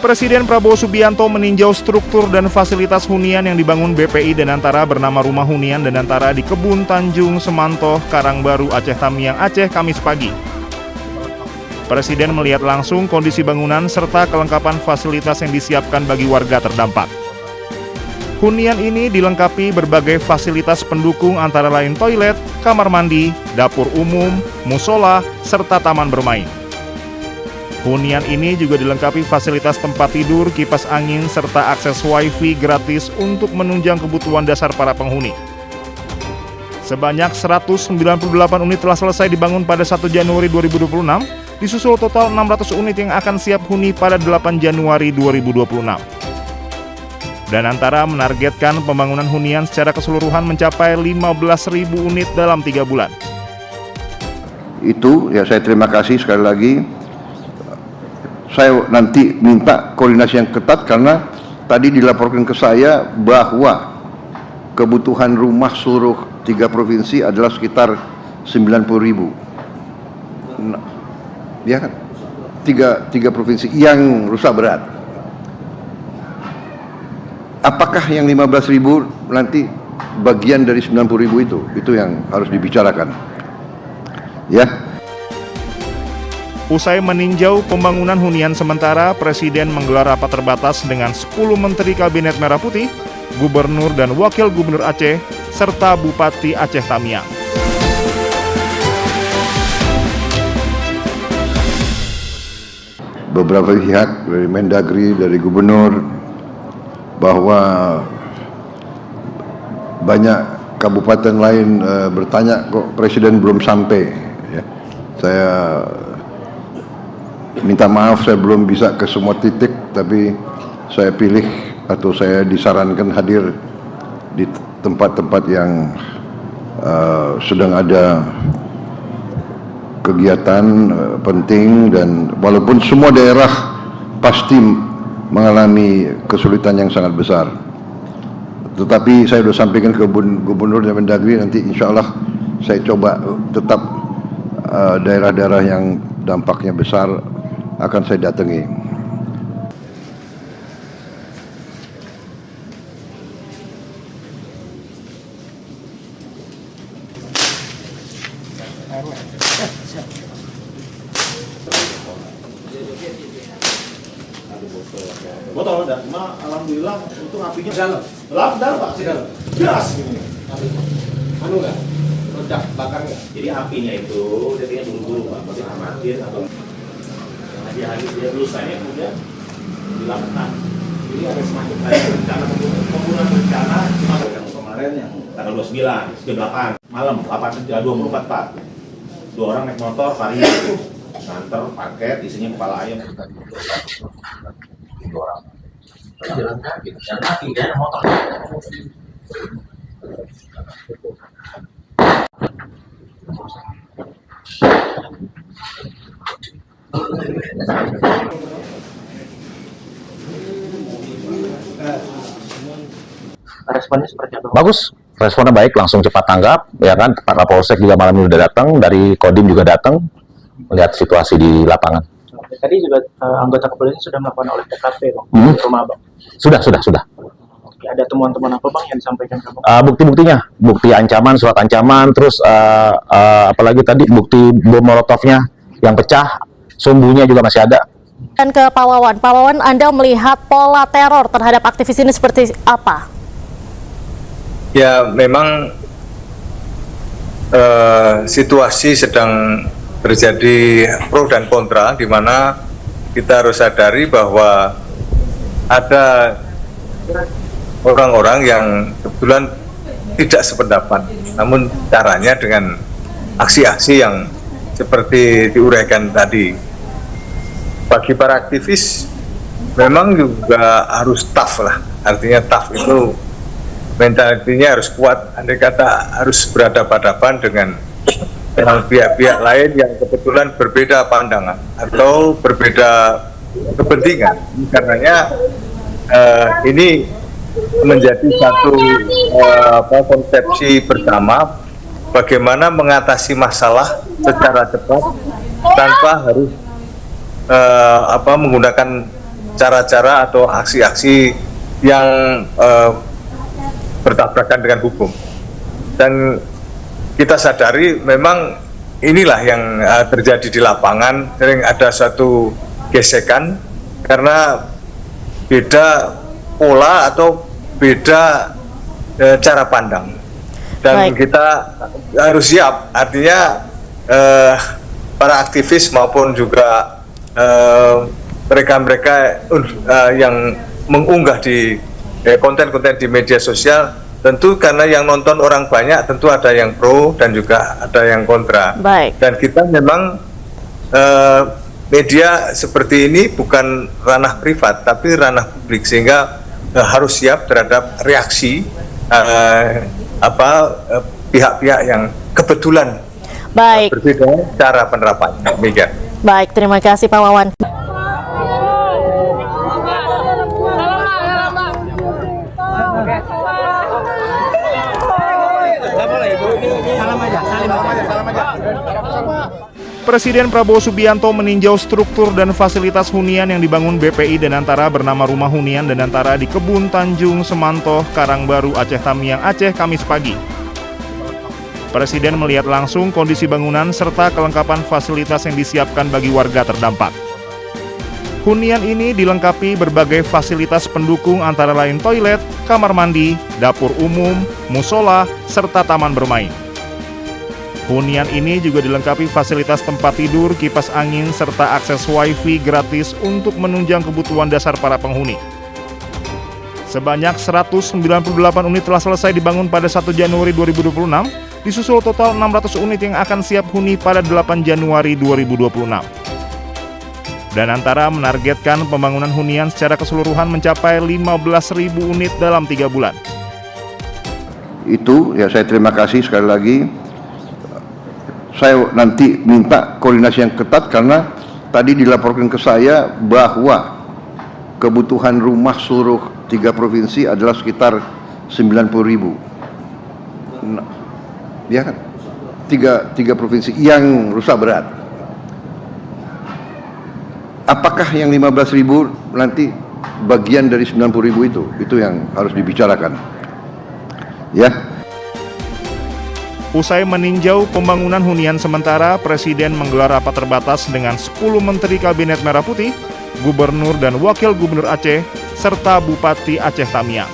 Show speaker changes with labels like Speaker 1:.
Speaker 1: Presiden Prabowo Subianto meninjau struktur dan fasilitas hunian yang dibangun BPI Danantara bernama Rumah Hunian Danantara di Kebun Tanjung Semantoh, Karangbaru, Aceh Tamiang, Aceh, Kamis pagi. Presiden melihat langsung kondisi bangunan serta kelengkapan fasilitas yang disiapkan bagi warga terdampak. Hunian ini dilengkapi berbagai fasilitas pendukung antara lain toilet, kamar mandi, dapur umum, musola, serta taman bermain. Hunian ini juga dilengkapi fasilitas tempat tidur, kipas angin, serta akses wifi gratis untuk menunjang kebutuhan dasar para penghuni. Sebanyak 198 unit telah selesai dibangun pada 1 Januari 2026, disusul total 600 unit yang akan siap huni pada 8 Januari 2026. Danantara menargetkan pembangunan hunian secara keseluruhan mencapai 15.000 unit dalam 3 bulan.
Speaker 2: Itu ya, saya terima kasih sekali lagi. Saya nanti minta koordinasi yang ketat karena tadi dilaporkan ke saya bahwa kebutuhan rumah seluruh 3 provinsi adalah sekitar 90.000. Nah, ya kan? Tiga provinsi yang rusak berat. Apakah yang 15.000 nanti bagian dari 90.000 itu yang harus dibicarakan. Ya.
Speaker 1: Usai meninjau pembangunan hunian sementara, Presiden menggelar rapat terbatas dengan 10 Menteri Kabinet Merah Putih, Gubernur dan Wakil Gubernur Aceh, serta Bupati Aceh Tamiang.
Speaker 2: Beberapa pihak dari Mendagri, dari Gubernur, bahwa banyak kabupaten lain bertanya kok Presiden belum sampai. Ya. Saya minta maaf, saya belum bisa ke semua titik, tapi saya pilih atau saya disarankan hadir di tempat-tempat yang sedang ada kegiatan penting, dan walaupun semua daerah pasti mengalami kesulitan yang sangat besar, tetapi saya sudah sampaikan ke Gubernur dan Mendagri, nanti insya Allah saya coba tetap daerah-daerah yang dampaknya besar akan saya datangi.
Speaker 3: Botol udah, cuma alhamdulillah untuk apinya dalam Pak, dalam. Gas ini. Anu enggak? Ledak bakar enggak? Jadi apinya itu jadinya buru-buru Pak, pasti amatir atau hari-hari dia lusa ya, kemudian dilakukan. Jadi ada semacam kayak rencana pembunuhan berencana cuma yang kemarin yang tanggal 29, jam 8 malam, 8.24 Pak. 2 orang naik motor varian nganter paket isinya kepala ayam. 2 orang jalan kaki kan motor.
Speaker 4: Responnya seperti apa?
Speaker 5: Bagus, responnya baik, langsung cepat tanggap, ya kan. Pak Kapolsek juga malam ini sudah datang, dari Kodim juga datang melihat situasi di lapangan.
Speaker 4: Tadi juga anggota kepolisian sudah melakukan olah TKP Bang, di rumah Bang.
Speaker 5: Sudah.
Speaker 4: Oke, ada temuan-temuan apa Bang yang disampaikan ke Bang?
Speaker 5: Bukti-buktinya, bukti ancaman, surat ancaman, terus apalagi tadi bukti bom molotovnya yang pecah, sumbunya juga masih ada.
Speaker 6: Dan ke Pak Wawan, Anda melihat pola teror terhadap aktivis ini seperti apa?
Speaker 7: Ya, memang situasi sedang terjadi pro dan kontra, di mana kita harus sadari bahwa ada orang-orang yang kebetulan tidak sependapat, namun caranya dengan aksi-aksi yang seperti diuraikan tadi. Bagi para aktivis memang juga harus tough lah, artinya tough itu mentalitinya harus kuat, andai kata harus berhadapan-hadapan dengan pihak-pihak lain yang kebetulan berbeda pandangan atau berbeda kepentingan. Karenanya ini menjadi satu konsepsi bersama bagaimana mengatasi masalah secara cepat tanpa harus menggunakan cara-cara atau aksi-aksi yang bertabrakan dengan hukum. Dan kita sadari memang inilah yang terjadi di lapangan, sering ada suatu gesekan karena beda pola atau beda cara pandang. Dan
Speaker 6: Baik.
Speaker 7: kita harus siap, artinya para aktivis maupun juga mereka-mereka yang mengunggah di konten-konten di media sosial, tentu karena yang nonton orang banyak, tentu ada yang pro dan juga ada yang kontra.
Speaker 6: Baik.
Speaker 7: Dan kita memang media seperti ini bukan ranah privat, tapi ranah publik, sehingga harus siap terhadap reaksi pihak-pihak yang kebetulan
Speaker 6: Baik.
Speaker 7: berbeda cara penerapannya. Demikian.
Speaker 6: Baik, terima kasih Pak Wawan.
Speaker 1: Presiden Prabowo Subianto meninjau struktur dan fasilitas hunian yang dibangun BPI Danantara bernama Rumah Hunian Danantara di Kebun Tanjung Semantoh, Karangbaru, Aceh Tamiang, Aceh, Kamis pagi. Presiden melihat langsung kondisi bangunan serta kelengkapan fasilitas yang disiapkan bagi warga terdampak. Hunian ini dilengkapi berbagai fasilitas pendukung antara lain toilet, kamar mandi, dapur umum, musola, serta taman bermain. Hunian ini juga dilengkapi fasilitas tempat tidur, kipas angin, serta akses wifi gratis untuk menunjang kebutuhan dasar para penghuni. Sebanyak 198 unit telah selesai dibangun pada 1 Januari 2026, disusul total 600 unit yang akan siap huni pada 8 Januari 2026. Danantara menargetkan pembangunan hunian secara keseluruhan mencapai 15.000 unit dalam 3 bulan.
Speaker 2: Itu ya, saya terima kasih sekali lagi. Saya nanti minta koordinasi yang ketat karena tadi dilaporkan ke saya bahwa kebutuhan rumah seluruh 3 provinsi adalah sekitar 90.000. Ya kan? Tiga provinsi yang rusak berat. Apakah yang 15.000 nanti bagian dari 90.000 itu? Itu yang harus dibicarakan. Ya.
Speaker 1: Usai meninjau pembangunan hunian sementara, Presiden menggelar rapat terbatas dengan 10 Menteri Kabinet Merah Putih, Gubernur dan Wakil Gubernur Aceh, serta Bupati Aceh Tamiang.